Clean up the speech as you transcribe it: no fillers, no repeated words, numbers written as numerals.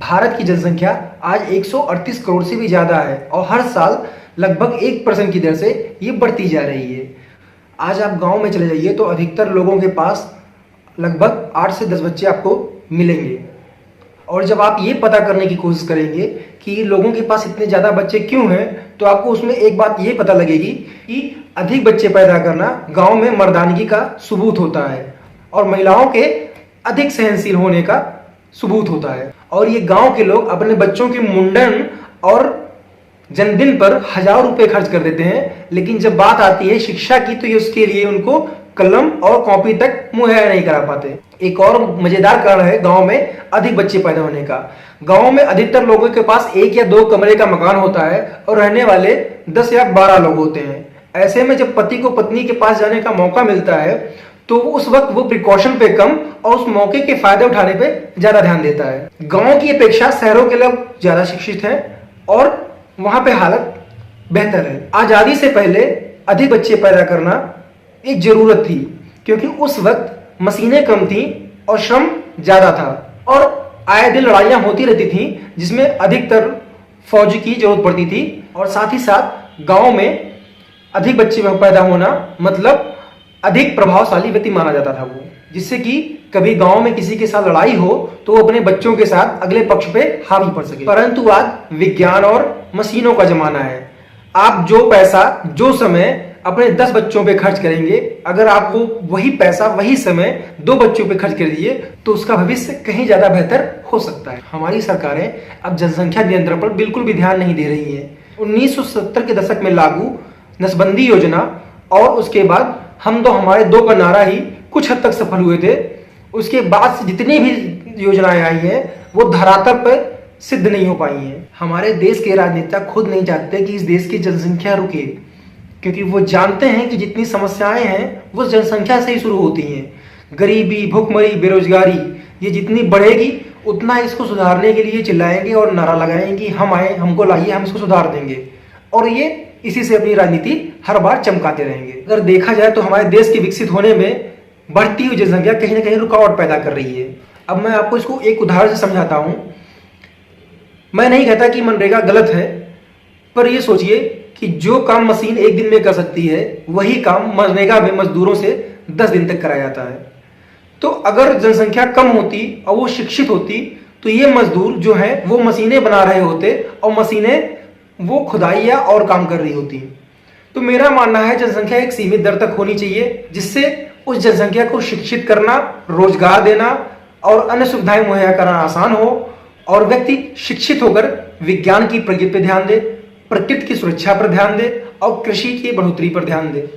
भारत की जनसंख्या आज 138 करोड़ से भी ज़्यादा है और हर साल लगभग 1% की दर से ये बढ़ती जा रही है। आज आप गांव में चले जाइए तो अधिकतर लोगों के पास लगभग 8 से 10 बच्चे आपको मिलेंगे। और जब आप ये पता करने की कोशिश करेंगे कि लोगों के पास इतने ज़्यादा बच्चे क्यों हैं, तो आपको उसमें एक बात ये पता लगेगी कि अधिक बच्चे पैदा करना गांव में मर्दानगी का सबूत होता है और महिलाओं के अधिक सहनशील होने का सबूत होता है। और ये गांव के लोग अपने बच्चों के मुंडन और जन्मदिन पर हज़ारों रुपए खर्च कर देते हैं, लेकिन जब बात आती है शिक्षा की तो ये उसके लिए उनको कलम और कॉपी तक मुहैया नहीं करा पाते। एक और मजेदार कारण है गांव में अधिक बच्चे पैदा होने का। गांव में अधिकतर लोगों के पास 1 या 2 कमरे का मकान होता है और रहने वाले 10 या 12 लोग होते हैं। ऐसे में जब पति को पत्नी के पास जाने का मौका मिलता है तो उस वक्त वो प्रिकॉशन पे कम और उस मौके के फायदे उठाने पे ज्यादा ध्यान देता है। गांव की अपेक्षा शहरों के लोग ज्यादा शिक्षित हैं और वहां पे हालत बेहतर है। आजादी से पहले अधिक बच्चे पैदा करना एक जरूरत थी, क्योंकि उस वक्त मशीनें कम थी और श्रम ज्यादा था और आए दिन लड़ाइयां होती रहती थी जिसमें अधिकतर फौज की जरूरत पड़ती थी। और साथ ही साथ गांव में अधिक बच्चे पैदा होना मतलब अधिक प्रभावशाली व्यक्ति माना जाता था वो, जिससे कि कभी गांव में किसी के साथ लड़ाई हो तो वो अपने बच्चों के साथ अगले पक्ष पे हावी पड़ सके। परंतु आज विज्ञान और मशीनों का जमाना है। आप जो पैसा जो समय अपने 10 बच्चों पे खर्च करेंगे, अगर आपको वही पैसा वही समय 2 बच्चों पे खर्च कर दिए तो उसका भविष्य कहीं ज्यादा बेहतर हो सकता है। हमारी सरकारें अब जनसंख्या नियंत्रण पर बिल्कुल भी ध्यान नहीं दे रही है। 1970 के दशक में लागू नसबंदी योजना और उसके बाद हम तो हमारे 2 का नारा ही कुछ हद तक सफल हुए थे। उसके बाद से जितनी भी योजनाएं आई हैं वो धरातल पर सिद्ध नहीं हो पाई हैं। हमारे देश के राजनेता खुद नहीं चाहते कि इस देश की जनसंख्या रुके, क्योंकि वो जानते हैं कि जितनी समस्याएं हैं वो जनसंख्या से ही शुरू होती हैं। गरीबी, भुखमरी, बेरोजगारी ये जितनी बढ़ेगी उतना इसको सुधारने के लिए चिल्लाएंगे और नारा लगाएंगे कि हम आए, हमको लाइए, हम इसको सुधार देंगे। और ये इसी से अपनी राजनीति हर बार चमकाते रहेंगे। अगर देखा जाए तो हमारे देश के विकसित होने में बढ़ती हुई जनसंख्या कहीं ना कहीं रुकावट पैदा कर रही है। अब मैं आपको इसको एक उदाहरण से समझाता हूं। मैं नहीं कहता कि मनरेगा गलत है, पर यह सोचिए कि जो काम मशीन एक दिन में कर सकती है वही काम मनरेगा में मजदूरों से 10 दिन तक कराया जाता है। तो अगर जनसंख्या कम होती और वो शिक्षित होती तो ये मजदूर जो है वो मशीनें बना रहे होते और मशीनें वो खुदाई या और काम कर रही होती। तो मेरा मानना है जनसंख्या एक सीमित दर तक होनी चाहिए, जिससे उस जनसंख्या को शिक्षित करना, रोजगार देना और अन्य सुविधाएं मुहैया कराना आसान हो और व्यक्ति शिक्षित होकर विज्ञान की प्रगति पर ध्यान दे, प्रकृति की सुरक्षा पर ध्यान दे और कृषि की बढ़ोतरी पर ध्यान दे।